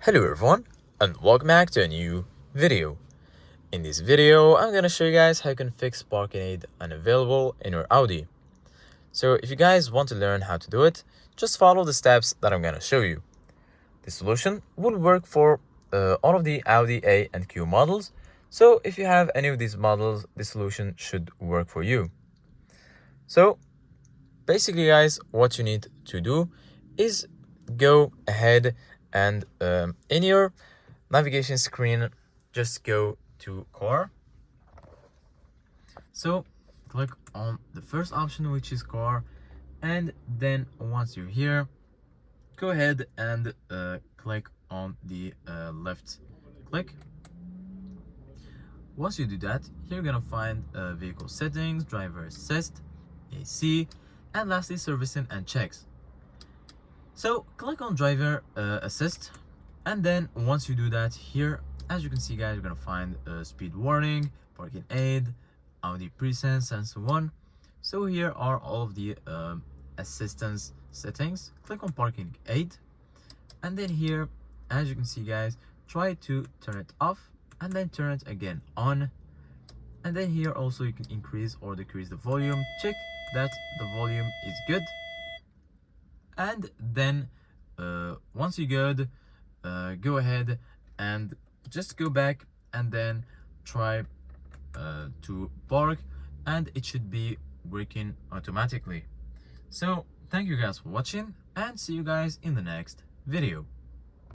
Hello everyone, and welcome back to a new video. In this video, I'm gonna show you guys how you can fix parking aid unavailable in your Audi. So if you guys want to learn how to do it, just follow the steps that I'm gonna show you. The solution will work for all of the Audi A and Q models. So if you have any of these models, the solution should work for you. So basically guys, what you need to do is go ahead and in your navigation screen, just go to car. So click on the first option, which is car, and then once you're here, go ahead and click on the left click. Once you do that, here you're gonna find vehicle settings, driver assist, AC, and lastly servicing and checks. So click on driver assist, and then once you do that, here as you can see guys, you're gonna find speed warning, parking aid, Audi presence, and so on. So here are all of the assistance settings. Click on parking aid, and then here as you can see guys, try to turn it off and then turn it again on. And then here also you can increase or decrease the volume. Check that the volume is good, and then once you're good, go ahead and just go back and then try to park, and it should be working automatically. So thank you guys for watching, and see you guys in the next video.